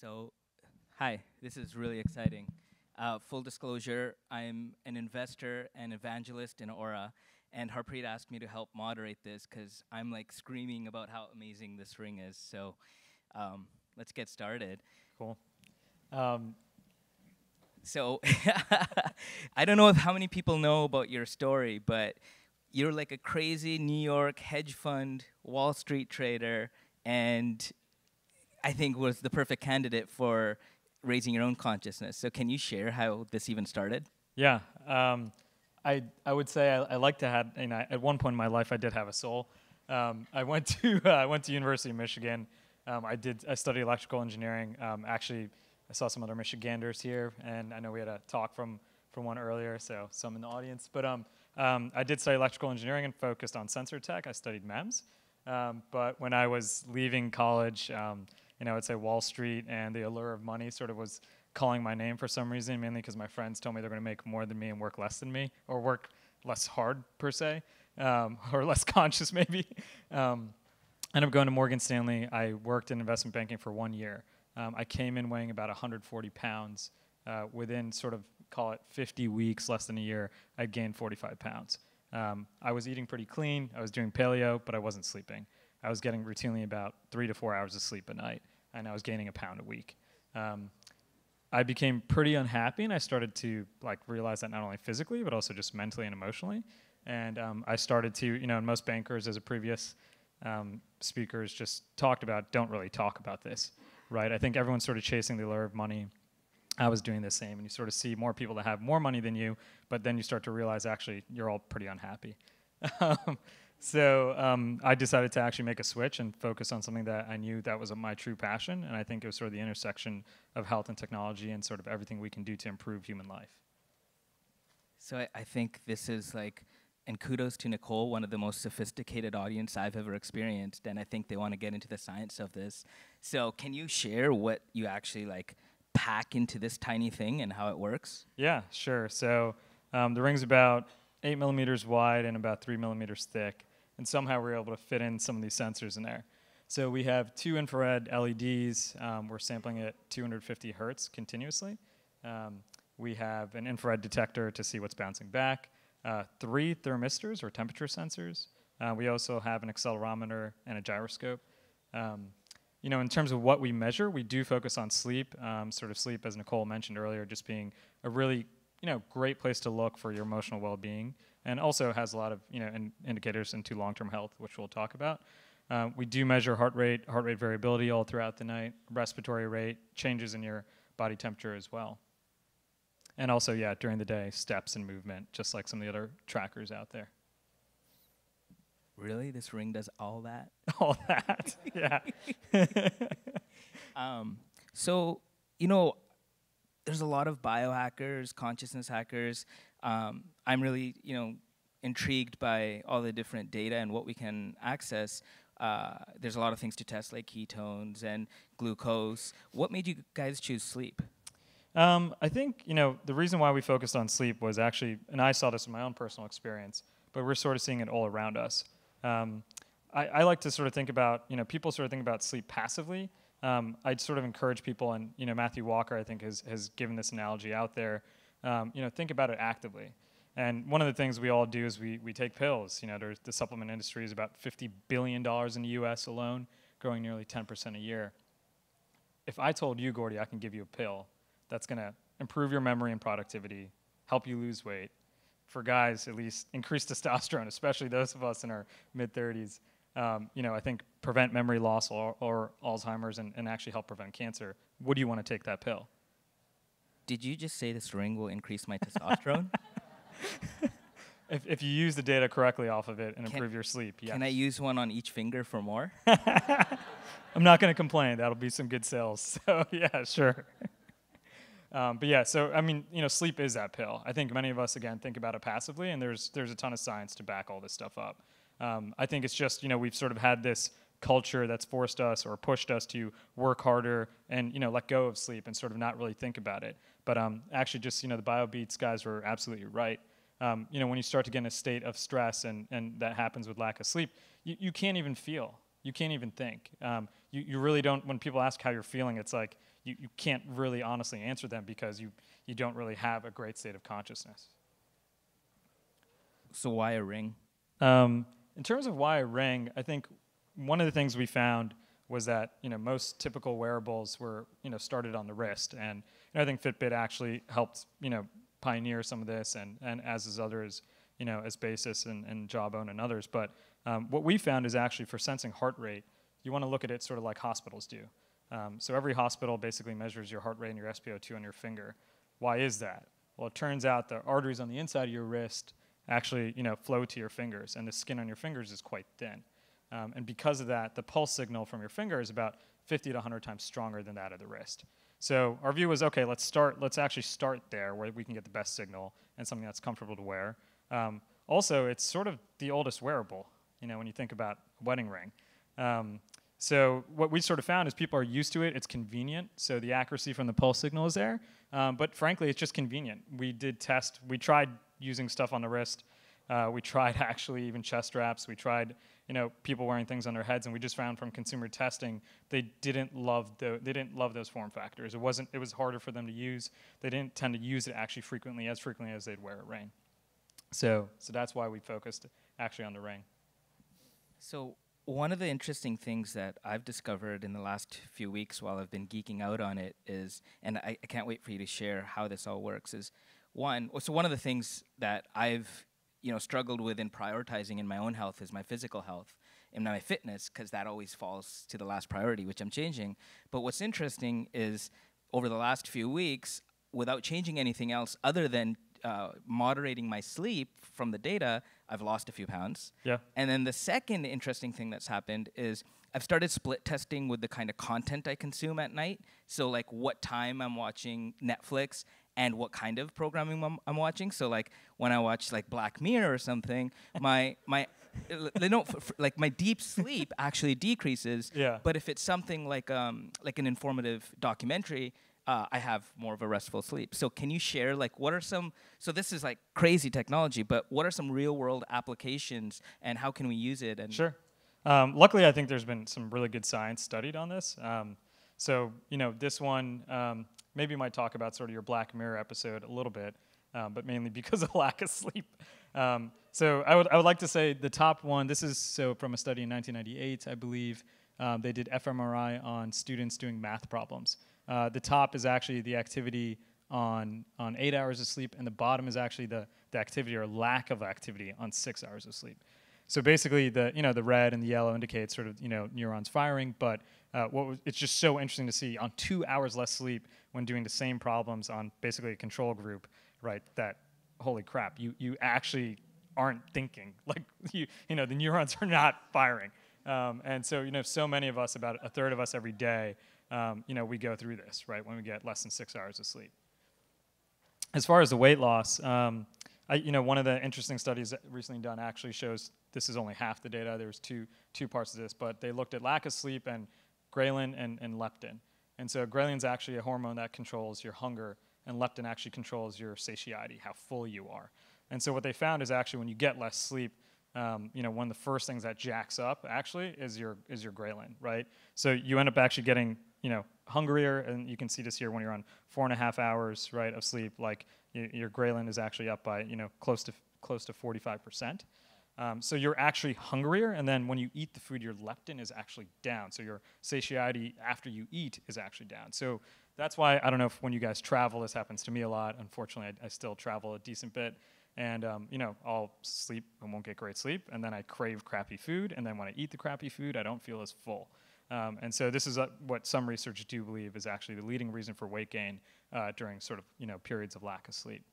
So, hi, this is really exciting. Full disclosure, I'm an investor and evangelist in Aura, and Harpreet asked me to help moderate this because I'm like screaming about how amazing this ring is. So, let's get started. Cool. Um, So, I don't know if how many people know about your story, but you're like a crazy New York hedge fund, Wall Street trader, and I think was the perfect candidate for raising your own consciousness. So can you share how this even started? yeah, I would say I like to have. At one point in my life, I did have a soul. I went to University of Michigan. I studied electrical engineering. Actually, I saw some other Michiganders here, and I know we had a talk from one earlier, so some in the audience. But I did study electrical engineering and focused on sensor tech. I studied MEMS. But when I was leaving college, I'd say Wall Street and the allure of money sort of was calling my name for some reason, mainly because my friends told me they're going to make more than me and work less than me, or work less hard, per se, or less conscious, maybe. Ended up going to Morgan Stanley. I worked in investment banking for 1 year. I came in weighing about 140 pounds. Within sort of, call it 50 weeks, less than a year, I'd gained 45 pounds. I was eating pretty clean. I was doing paleo, but I wasn't sleeping. I was getting routinely about 3 to 4 hours of sleep a night, and I was gaining a pound a week. I became pretty unhappy, and I started to realize that not only physically, but also just mentally and emotionally. And I started to, and most bankers, as a previous speakers just talked about, don't really talk about this, right? I think everyone's sort of chasing the allure of money. I was doing the same, and you sort of see more people that have more money than you, but then you start to realize actually you're all pretty unhappy. So I decided to actually make a switch and focus on something that I knew that was my true passion, and I think it was sort of the intersection of health and technology and sort of everything we can do to improve human life. So I think this is and kudos to Nicole, one of the most sophisticated audience I've ever experienced, and I think they want to get into the science of this. So can you share what you actually pack into this tiny thing and how it works? Yeah, sure. So the ring's about 8 millimeters wide and about 3 millimeters thick. And somehow we're able to fit in some of these sensors in there. So we have 2 infrared LEDs. We're sampling at 250 hertz continuously. We have an infrared detector to see what's bouncing back. 3 thermistors, or temperature sensors. We also have an accelerometer and a gyroscope. In terms of what we measure, we do focus on sleep. Sort of sleep, as Nicole mentioned earlier, just being a really great place to look for your emotional well-being, and also has a lot of indicators into long-term health, which we'll talk about. We do measure heart rate variability all throughout the night, respiratory rate, changes in your body temperature as well. And also, during the day, steps and movement, just like some of the other trackers out there. Really? This ring does all that? All that, yeah. So, there's a lot of biohackers, consciousness hackers. I'm really, intrigued by all the different data and what we can access. There's a lot of things to test, like ketones and glucose. What made you guys choose sleep? I think, the reason why we focused on sleep was actually, and I saw this in my own personal experience, but we're sort of seeing it all around us. I like to sort of think about, people sort of think about sleep passively. I'd sort of encourage people, and Matthew Walker, I think, has given this analogy out there. Think about it actively. And one of the things we all do is we take pills. The supplement industry is about $50 billion in the U.S. alone, growing nearly 10% a year. If I told you, Gordy, I can give you a pill that's going to improve your memory and productivity, help you lose weight, for guys at least increase testosterone, especially those of us in our mid-30s, I think prevent memory loss or Alzheimer's and actually help prevent cancer, would you want to take that pill? Did you just say this ring will increase my testosterone? If you use the data correctly off of it and improve your sleep, yes. Can I use one on each finger for more? I'm not going to complain. That'll be some good sales. So, yeah, sure. Sleep is that pill. I think many of us, again, think about it passively, and there's a ton of science to back all this stuff up. I think it's just, we've sort of had this culture that's forced us or pushed us to work harder and, let go of sleep and sort of not really think about it. But actually just, the BioBeats guys were absolutely right. When you start to get in a state of stress and that happens with lack of sleep, you can't even feel. You can't even think. You really don't, when people ask how you're feeling, it's like you can't really honestly answer them because you don't really have a great state of consciousness. So why a ring? In terms of why a ring, I think one of the things we found was that most typical wearables were started on the wrist, and I think Fitbit actually helped pioneer some of this, and as is others, as Basis and Jawbone and others. But what we found is actually for sensing heart rate, you want to look at it sort of like hospitals do. So every hospital basically measures your heart rate and your SpO2 on your finger. Why is that? Well, it turns out the arteries on the inside of your wrist actually flow to your fingers, and the skin on your fingers is quite thin. And because of that, the pulse signal from your finger is about 50 to 100 times stronger than that of the wrist. So our view was, okay, let's actually start there where we can get the best signal and something that's comfortable to wear. Also, it's sort of the oldest wearable, when you think about a wedding ring. So what we sort of found is people are used to it. It's convenient. So the accuracy from the pulse signal is there. But frankly, it's just convenient. We did test. We tried using stuff on the wrist. We tried actually even chest straps. We tried, people wearing things on their heads, and we just found from consumer testing they didn't love those form factors. It was harder for them to use. They didn't tend to use it actually as frequently as they'd wear a ring. So that's why we focused actually on the ring. So one of the interesting things that I've discovered in the last few weeks while I've been geeking out on it is, and I can't wait for you to share how this all works, is one of the things that I've struggled with in prioritizing in my own health is my physical health and my fitness, because that always falls to the last priority, which I'm changing. But what's interesting is over the last few weeks, without changing anything else other than moderating my sleep from the data, I've lost a few pounds. Yeah. And then the second interesting thing that's happened is I've started split testing with the kind of content I consume at night. So like what time I'm watching Netflix and what kind of programming I'm watching. So like when I watch like Black Mirror or something, my deep sleep actually decreases. Yeah. But if it's something like an informative documentary, I have more of a restful sleep. So can you share what are some, so this is like crazy technology, but what are some real world applications and how can we use it? And Sure. Luckily, I think there's been some really good science studied on this. So this one maybe might talk about sort of your Black Mirror episode a little bit, but mainly because of lack of sleep. So I would like to say the top one, this is from a study in 1998, I believe. They did fMRI on students doing math problems. The top is actually the activity on 8 hours of sleep, and the bottom is actually the activity or lack of activity on 6 hours of sleep. So basically, the red and the yellow indicate sort of neurons firing, but it's just so interesting to see on 2 hours less sleep when doing the same problems on basically a control group, right? That holy crap, you actually aren't thinking, the neurons are not firing, and so so many of us, about a third of us every day, we go through this, right, when we get less than 6 hours of sleep. As far as the weight loss, one of the interesting studies recently done actually shows this is only half the data. There's two parts of this, but they looked at lack of sleep and Grehlin and leptin. And so Grehlin's actually a hormone that controls your hunger, and leptin actually controls your satiety, how full you are. And so what they found is actually when you get less sleep, one of the first things that jacks up actually is your Grehlin, right? So you end up actually getting hungrier, and you can see this here when you're on 4.5 hours, right, of sleep. Like your Grehlin is actually up by close to 45%. So you're actually hungrier, and then when you eat the food, your leptin is actually down. So your satiety after you eat is actually down. So that's why, I don't know if when you guys travel, this happens to me a lot. Unfortunately, I still travel a decent bit. And, I'll sleep and won't get great sleep, and then I crave crappy food, and then when I eat the crappy food, I don't feel as full. And so this is what some researchers do believe is actually the leading reason for weight gain during sort of, periods of lack of sleep.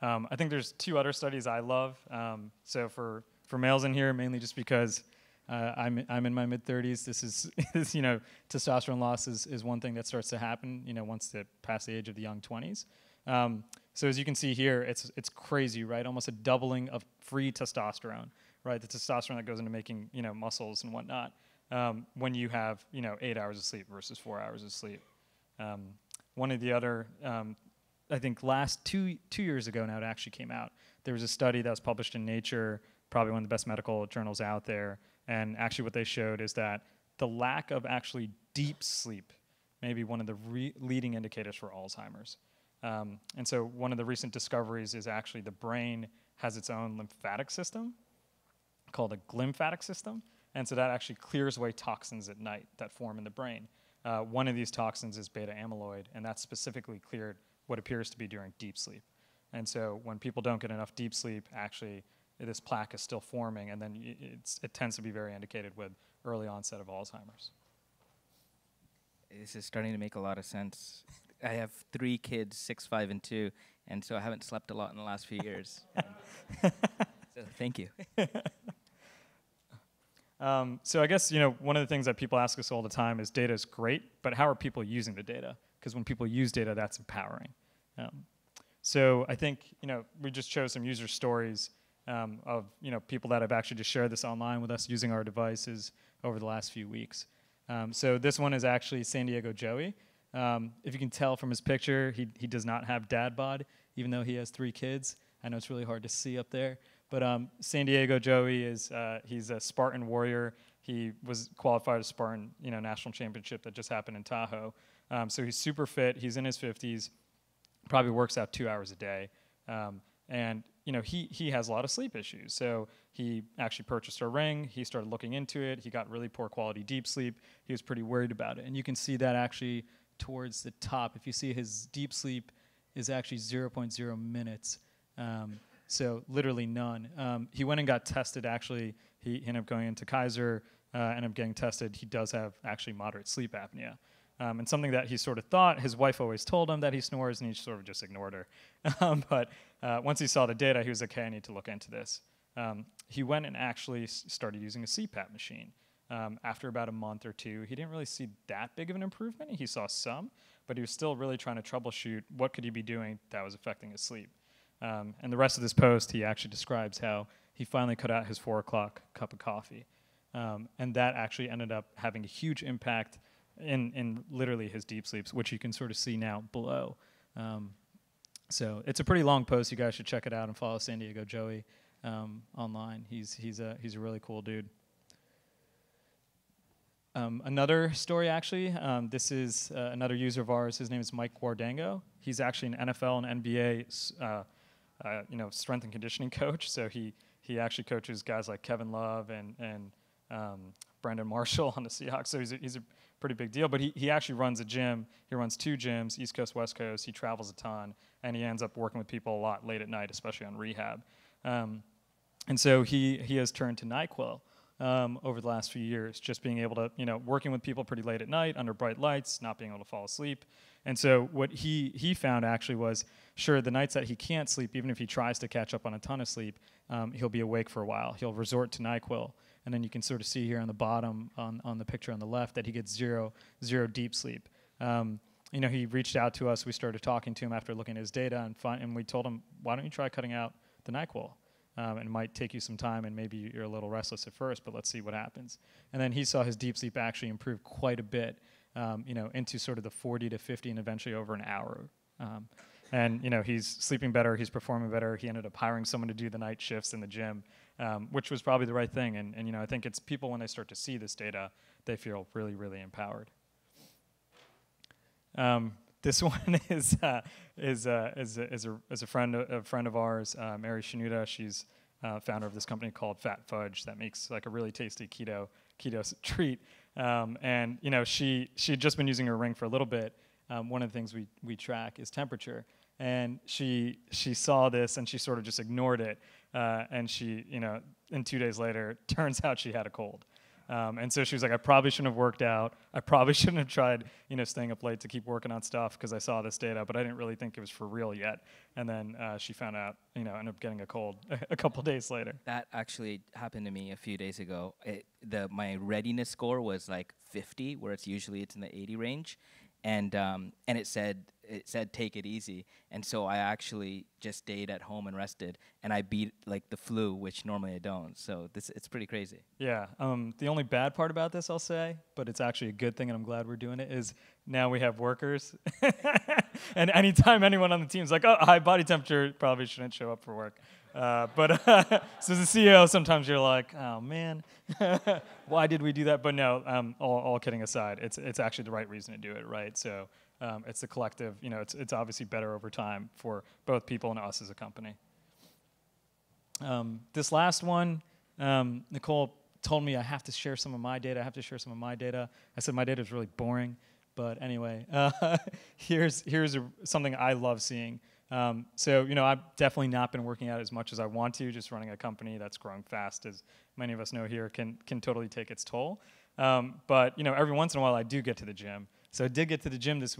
I think there's two other studies I love. So for males in here, mainly just because I'm in my mid-30s. This is testosterone loss is one thing that starts to happen, once they pass the age of the young 20s. So as you can see here, it's crazy, right? Almost a doubling of free testosterone, right? The testosterone that goes into making muscles and whatnot when you have 8 hours of sleep versus 4 hours of sleep. One of the other, I think last two years ago now, it actually came out. There was a study that was published in Nature, probably one of the best medical journals out there, And actually what they showed is that the lack of actually deep sleep may be one of the leading indicators for Alzheimer's. And so one of the recent discoveries is actually the brain has its own lymphatic system called a glymphatic system. And so that actually clears away toxins at night that form in the brain. One of these toxins is beta amyloid, and that's specifically cleared what appears to be during deep sleep. And so when people don't get enough deep sleep, actually this plaque is still forming, and then it tends to be very indicated with early onset of Alzheimer's. This is starting to make a lot of sense. I have 3 kids, 6, 5, and 2, and so I haven't slept a lot in the last few years. So thank you. So I guess, one of the things that people ask us all the time is data is great, but how are people using the data? Because when people use data, that's empowering. So I think, we just chose some user stories of, people that have actually just shared this online with us using our devices over the last few weeks. So this one is actually San Diego Joey. If you can tell from his picture, he does not have dad bod, even though he has 3 kids. I know it's really hard to see up there. But San Diego Joey he's a Spartan warrior. He was qualified as Spartan, national championship that just happened in Tahoe. So he's super fit. He's in his 50s. Probably works out 2 hours a day. And he has a lot of sleep issues. So he actually purchased a ring. He started looking into it. He got really poor quality deep sleep. He was pretty worried about it. And you can see that actually towards the top. If you see his deep sleep is actually 0.0 minutes. So literally none. He went and got tested, actually. He ended up going into Kaiser, ended up getting tested. He does have actually moderate sleep apnea. And something that he sort of thought, his wife always told him that he snores, and he sort of just ignored her. But once he saw the data, he was like, okay, I need to look into this. He went and actually started using a CPAP machine. After about a month or 2, he didn't really see that big of an improvement. He saw some, but he was still really trying to troubleshoot what could he be doing that was affecting his sleep. And the rest of this post, he actually describes how he finally cut out his 4 o'clock cup of coffee. And that actually ended up having a huge impact in literally his deep sleeps, which you can sort of see now below. So it's a pretty long post. You guys should check it out and follow San Diego Joey online. He's a really cool dude. Another story, actually. This is another user of ours. His name is Mike Guardango. He's actually an NFL and NBA strength and conditioning coach. So he actually coaches guys like Kevin Love and Brandon Marshall on the Seahawks. So he's a pretty big deal. But he actually runs a gym. He runs 2 gyms, East Coast, West Coast. He travels a ton, and he ends up working with people a lot late at night, especially on rehab. And so he has turned to NyQuil over the last few years, just being able to, working with people pretty late at night under bright lights, not being able to fall asleep. And so what he found actually was, sure, the nights that he can't sleep, even if he tries to catch up on a ton of sleep, he'll be awake for a while. He'll resort to NyQuil. And then you can sort of see here on the bottom, on the picture on the left, that he gets zero deep sleep. He reached out to us. We started talking to him after looking at his data, and we told him, why don't you try cutting out the NyQuil? It might take you some time, and maybe you're a little restless at first, but let's see what happens. And then he saw his deep sleep actually improve quite a bit, into sort of the 40 to 50 and eventually over an hour. And he's sleeping better, he's performing better. He ended up hiring someone to do the night shifts in the gym, which was probably the right thing. And I think it's people, when they start to see this data, they feel really, really empowered. This one is a friend of ours, Mary Shinuda. She's founder of this company called Fat Fudge that makes like a really tasty keto treat. And she had just been using her ring for a little bit. One of the things we track is temperature, and she saw this and she sort of just ignored it. And she, and 2 days later, turns out she had a cold. And so she was like, I probably shouldn't have worked out. I probably shouldn't have tried, staying up late to keep working on stuff because I saw this data, but I didn't really think it was for real yet. And then she found out, ended up getting a cold a couple days later. That actually happened to me a few days ago. My readiness score was like 50, where it's in the 80 range. And it said take it easy, and so I actually just stayed at home and rested, and I beat like the flu, which normally I don't. So it's pretty crazy. Yeah. The only bad part about this, I'll say, but it's actually a good thing, and I'm glad we're doing it, is now we have workers, and anytime anyone on the team's like, oh, high body temperature, probably shouldn't show up for work. So as a CEO, sometimes you're like, oh man, why did we do that? But no, all kidding aside, it's actually the right reason to do it, right? So it's a collective, it's obviously better over time for both people and us as a company. This last one, Nicole told me I have to share some of my data. I said my data is really boring. But anyway, here's something I love seeing. So, I've definitely not been working out as much as I want to. Just running a company that's growing fast, as many of us know here, can totally take its toll. But, every once in a while I do get to the gym. So I did get to the gym this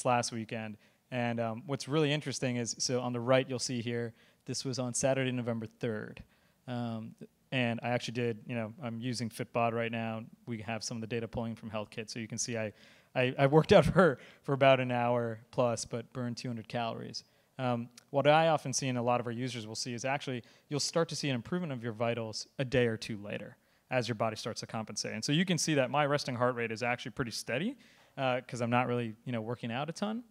last weekend. And what's really interesting is, so on the right you'll see here, this was on Saturday, November 3rd. And I actually did, I'm using Fitbod right now. We have some of the data pulling from HealthKit. So you can see I worked out for about an hour plus, but burned 200 calories. What I often see and a lot of our users will see is actually you'll start to see an improvement of your vitals a day or two later as your body starts to compensate. And so you can see that my resting heart rate is actually pretty steady because I'm not really, working out a ton.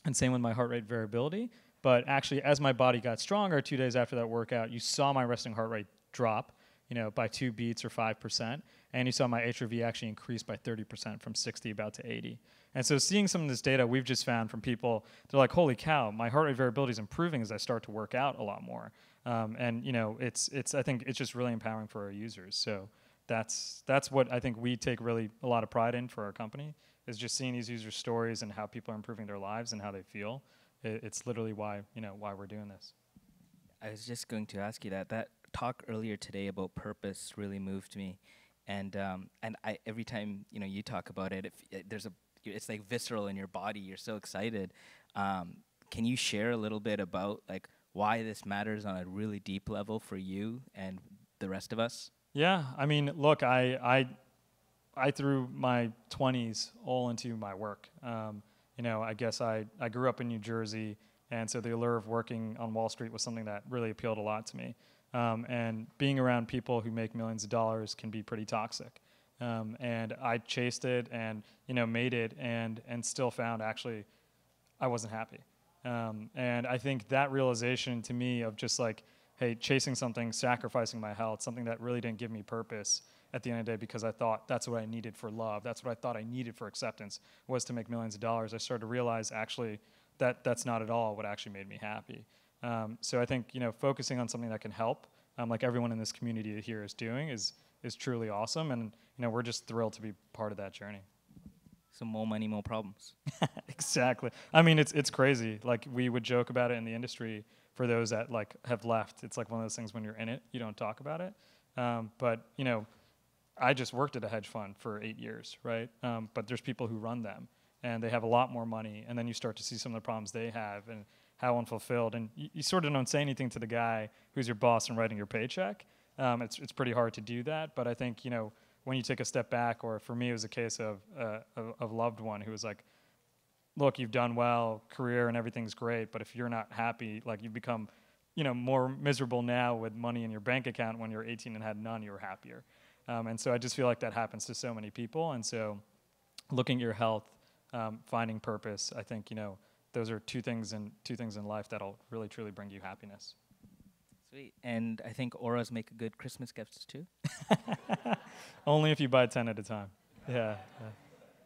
And same with my heart rate variability. But actually, as my body got stronger 2 days after that workout, you saw my resting heart rate drop, by 2 beats or 5%. And you saw my HRV actually increase by 30% from 60 about to 80. And so seeing some of this data we've just found from people, they're like, holy cow, my heart rate variability is improving as I start to work out a lot more. And I think it's just really empowering for our users. So that's what I think we take really a lot of pride in for our company, is just seeing these user stories and how people are improving their lives and how they feel. It's literally why we're doing this. I was just going to ask you that talk earlier today about purpose really moved me, and I every time you talk about it, it's like visceral in your body. You're so excited. Can you share a little bit about like why this matters on a really deep level for you and the rest of us? Yeah, I mean, look, I threw my 20s all into my work. I guess I grew up in New Jersey, and so the allure of working on Wall Street was something that really appealed a lot to me. And being around people who make millions of dollars can be pretty toxic. And I chased it and, made it and still found actually I wasn't happy. And I think that realization to me of just like, hey, chasing something, sacrificing my health, something that really didn't give me purpose at the end of the day because I thought that's what I needed for love, that's what I thought I needed for acceptance, was to make millions of dollars. I started to realize actually that's not at all what actually made me happy. So I think, focusing on something that can help, like everyone in this community here is doing, is truly awesome. And, we're just thrilled to be part of that journey. So more money, more problems. Exactly. I mean, it's crazy. Like we would joke about it in the industry for those that like have left. It's like one of those things when you're in it, you don't talk about it. But, I just worked at a hedge fund for 8 years, right? But there's people who run them, and they have a lot more money, and then you start to see some of the problems they have and how unfulfilled. And you sort of don't say anything to the guy who's your boss and writing your paycheck. It's pretty hard to do that, but I think, when you take a step back, or for me it was a case of a loved one who was like, look, you've done well, career and everything's great, but if you're not happy, like you become, more miserable now with money in your bank account. When you're 18 and had none, you were happier. And so I just feel like that happens to so many people. And so looking at your health, finding purpose, I think, those are two things in life that'll really, truly bring you happiness. Sweet. And I think Ouras make a good Christmas gifts too. Only if you buy 10 at a time. Yeah.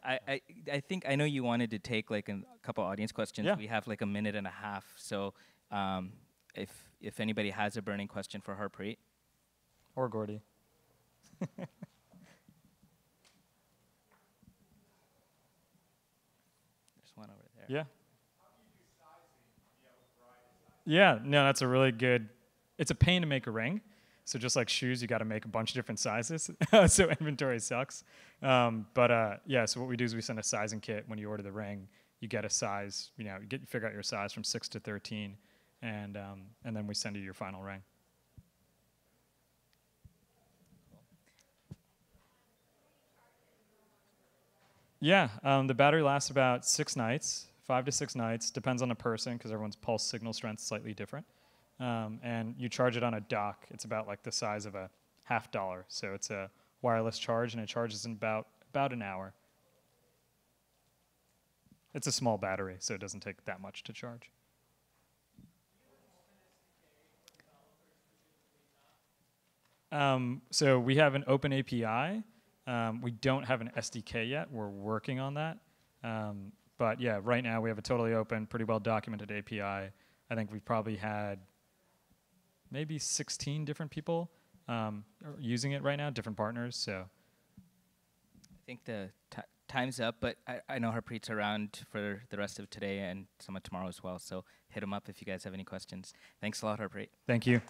I think I know you wanted to take like a couple audience questions. Yeah. We have like a minute and a half. So if anybody has a burning question for Harpreet. Or Gordy. There's one over there. Yeah. Yeah, no, that's a really good, it's a pain to make a ring. So just like shoes, you got to make a bunch of different sizes. So inventory sucks. So what we do is we send a sizing kit. When you order the ring, you get a size, you figure out your size from 6 to 13, and then we send you your final ring. Yeah, the battery lasts about 6 nights, 5 to 6 nights, depends on the person because everyone's pulse signal strength is slightly different. And you charge it on a dock. It's about like the size of a $50. So it's a wireless charge, and it charges in about an hour. It's a small battery, so it doesn't take that much to charge. So we have an open API. We don't have an SDK yet. We're working on that. But yeah, right now we have a totally open, pretty well documented API. I think we've probably had maybe 16 different people using it right now, different partners. So I think the time's up, but I know Harpreet's around for the rest of today and some of tomorrow as well. So hit him up if you guys have any questions. Thanks a lot, Harpreet. thank you.